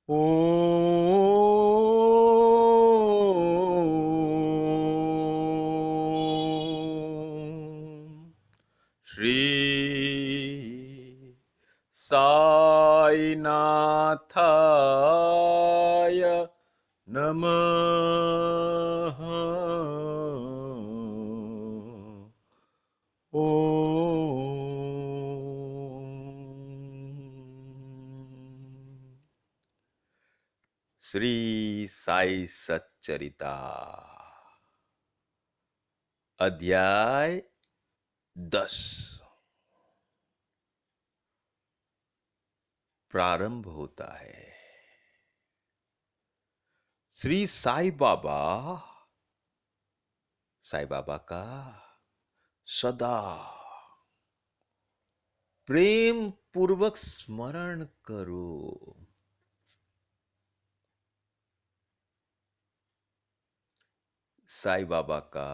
ओम श्री साईनाथाय नमः। ओम श्री साई सच्चरिता अध्याय 10 प्रारंभ होता है। श्री साई बाबा का सदा प्रेम पूर्वक स्मरण करो। साई बाबा का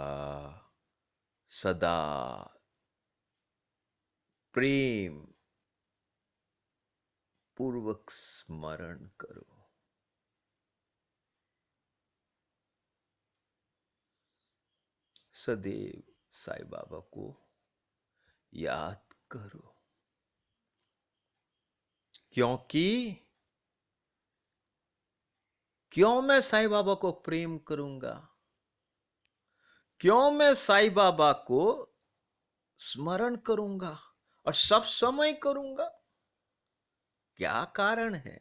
सदा प्रेम पूर्वक स्मरण करो। सदैव साई बाबा को याद करो, क्योंकि क्यों मैं साई बाबा को प्रेम करूंगा, क्यों मैं साई बाबा को स्मरण करूंगा और सब समय करूंगा? क्या कारण है?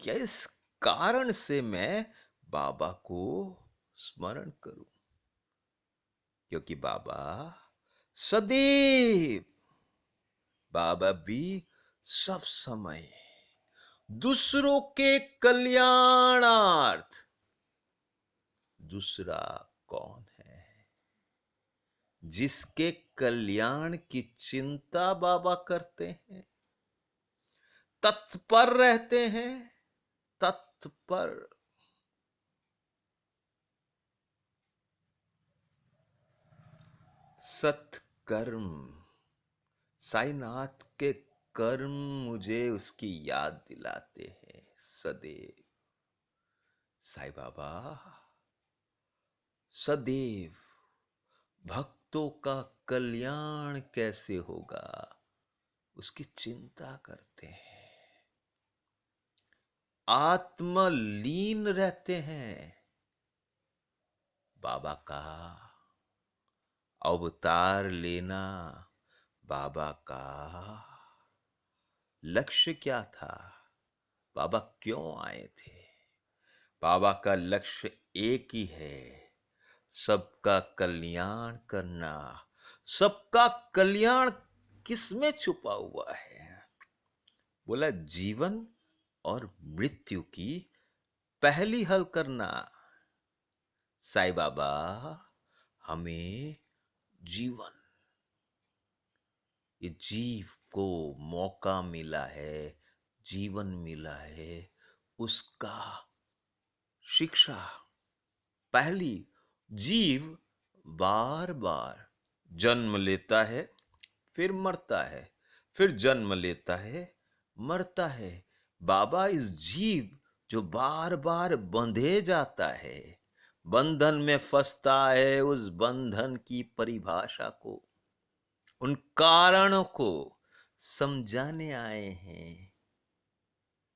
क्या इस कारण से मैं बाबा को स्मरण करूं? क्योंकि सदैव बाबा भी सब समय दूसरों के कल्याणार्थ। दूसरा कौन है? जिसके कल्याण की चिंता बाबा करते हैं, तत्पर रहते हैं, तत्पर। सत्कर्म, साईनाथ के कर्म मुझे उसकी याद दिलाते हैं सदैव। साई बाबा सदैव भक्तों का कल्याण कैसे होगा उसकी चिंता करते हैं, आत्मलीन रहते हैं। बाबा का अवतार लेना, बाबा का लक्ष्य क्या था? बाबा क्यों आए थे? बाबा का लक्ष्य एक ही है, सबका कल्याण करना। सबका कल्याण किसमें छुपा हुआ है? बोला जीवन और मृत्यु की पहली हल करना। साई बाबा हमें जीवन, ये जीव को मौका मिला है, जीवन मिला है, उसका शिक्षा। पहली, जीव बार बार जन्म लेता है, फिर मरता है, फिर जन्म लेता है, मरता है। बाबा इस जीव जो बार बार बंधे जाता है, बंधन में फंसता है, उस बंधन की परिभाषा को, उन कारणों को समझाने आए हैं।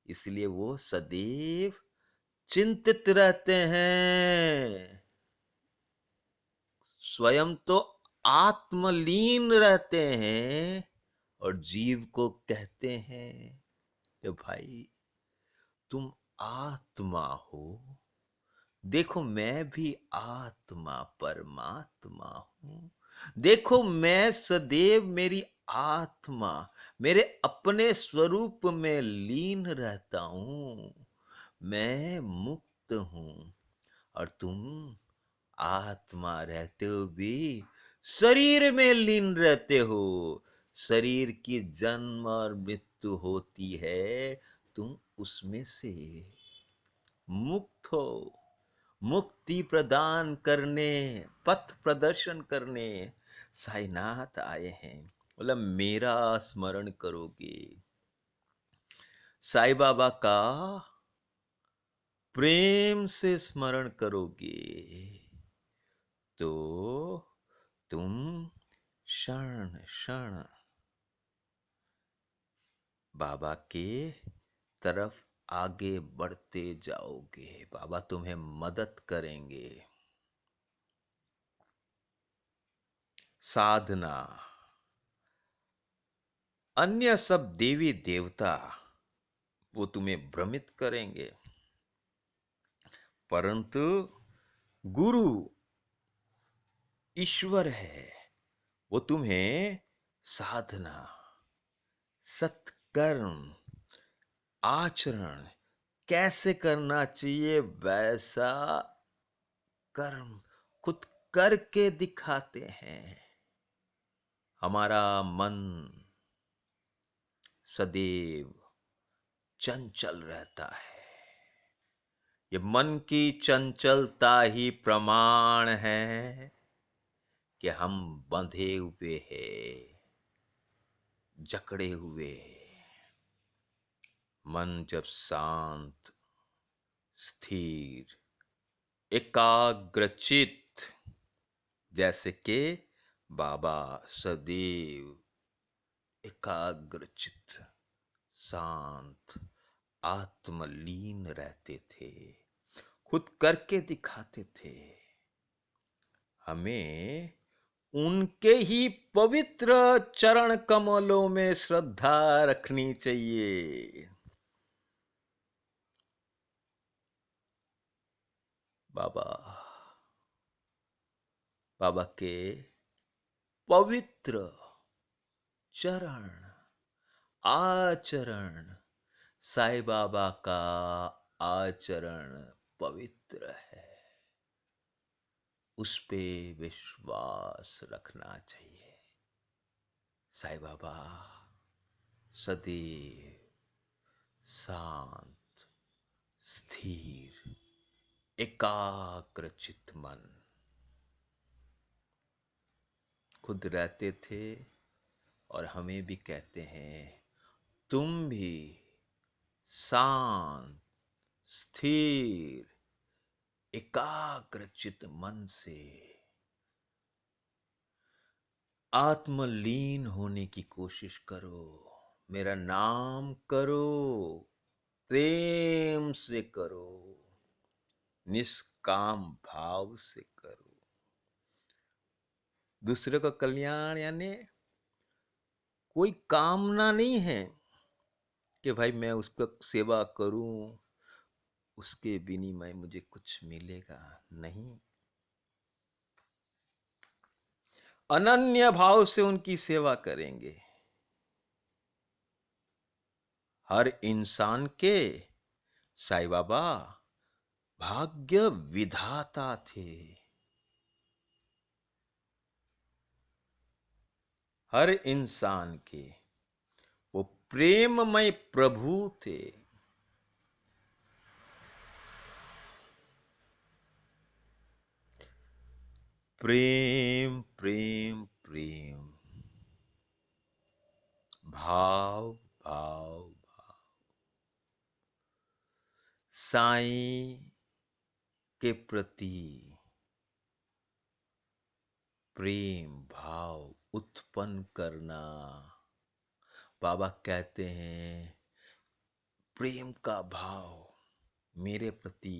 इसलिए वो सदैव चिंतित रहते हैं, स्वयं तो आत्मलीन रहते हैं और जीव को कहते हैं कि भाई तुम आत्मा हो, देखो मैं भी आत्मा परमात्मा हूं, देखो मैं सदैव मेरी आत्मा मेरे अपने स्वरूप में लीन रहता हूं, मैं मुक्त हूं और तुम आत्मा रहते हो भी शरीर में लीन रहते हो। शरीर की जन्म और मृत्यु होती है, तुम उसमें से मुक्त हो। मुक्ति प्रदान करने, पथ प्रदर्शन करने साईनाथ आए हैं। बोला मेरा स्मरण करोगे, साईं बाबा का प्रेम से स्मरण करोगे, तो तुम क्षण क्षण बाबा के तरफ आगे बढ़ते जाओगे। बाबा तुम्हें मदद करेंगे। साधना, अन्य सब देवी देवता वो तुम्हें भ्रमित करेंगे, परंतु गुरु ईश्वर है, वो तुम्हें साधना, सत्कर्म, आचरण कैसे करना चाहिए वैसा कर्म खुद करके दिखाते हैं। हमारा मन सदैव चंचल रहता है। ये मन की चंचलता ही प्रमाण है कि हम बंधे हुए हैं, जकड़े हुए हैं। मन जब शांत, स्थिर, एकाग्रचित, जैसे कि बाबा सदैव एकाग्रचित, शांत, आत्मलीन रहते थे, खुद करके दिखाते थे। हमें उनके ही पवित्र चरण कमलों में श्रद्धा रखनी चाहिए। बाबा बाबा के पवित्र चरण, आचरण, साईं बाबा का आचरण पवित्र है, उस पे विश्वास रखना चाहिए। साईं बाबा सदैव शांत, स्थिर, एकाग्रचित मन खुद रहते थे और हमें भी कहते हैं तुम भी शांत, स्थिर, एकाग्रचित मन से आत्मलीन होने की कोशिश करो। मेरा नाम करो, प्रेम से करो, निष्काम भाव से करो। दूसरे का कल्याण यानी कोई कामना नहीं है कि भाई मैं उसका सेवा करूं, उसके विनिमय मुझे कुछ मिलेगा, नहीं। अनन्य भाव से उनकी सेवा करेंगे। हर इंसान के साईं बाबा भाग्य विधाता थे। हर इंसान के वो प्रेममय प्रभु थे। प्रेम प्रेम प्रेम, भाव भाव भाव, साईं के प्रति प्रेम भाव उत्पन्न करना। बाबा कहते हैं प्रेम का भाव मेरे प्रति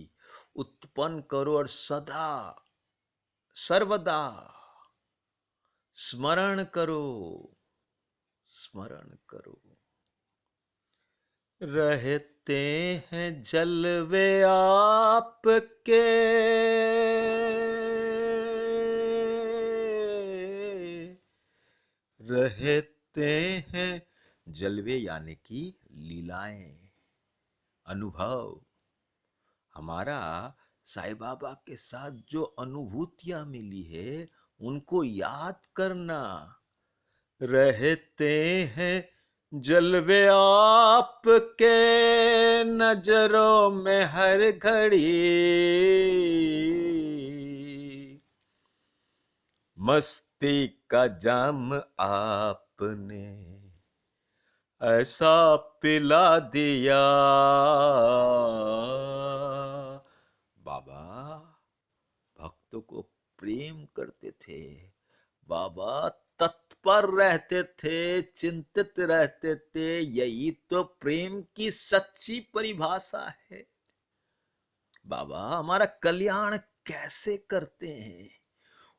उत्पन्न करो और सदा सर्वदा स्मरण करो, स्मरण करो। रहते हैं जलवे आपके, रहते हैं जलवे यानी कि लीलाएं, अनुभव। हमारा साईं बाबा के साथ जो अनुभूतियां मिली है उनको याद करना। रहते हैं जलवे आपके नजरों में हर घड़ी, मस्ती का जाम आप आपने ऐसा पिला दिया। बाबा भक्तों को प्रेम करते थे, बाबा तत्पर रहते थे, चिंतित रहते थे। यही तो प्रेम की सच्ची परिभाषा है। बाबा हमारा कल्याण कैसे करते हैं?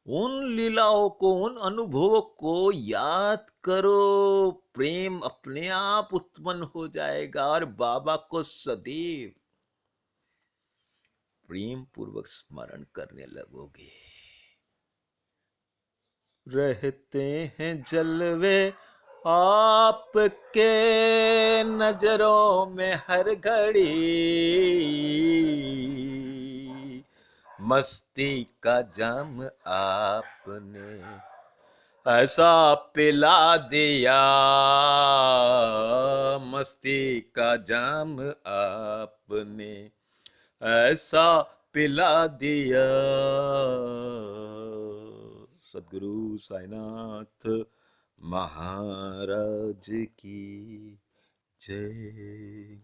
उन लीलाओं को, उन अनुभवों को याद करो, प्रेम अपने आप उत्पन्न हो जाएगा और बाबा को सदैव प्रेम पूर्वक स्मरण करने लगोगे। रहते हैं जलवे आपके नजरों में हर घड़ी, मस्ती का जाम आपने ऐसा पिला दिया। मस्ती का जाम आपने ऐसा पिला दिया। सदगुरु साईनाथ महाराज की जय।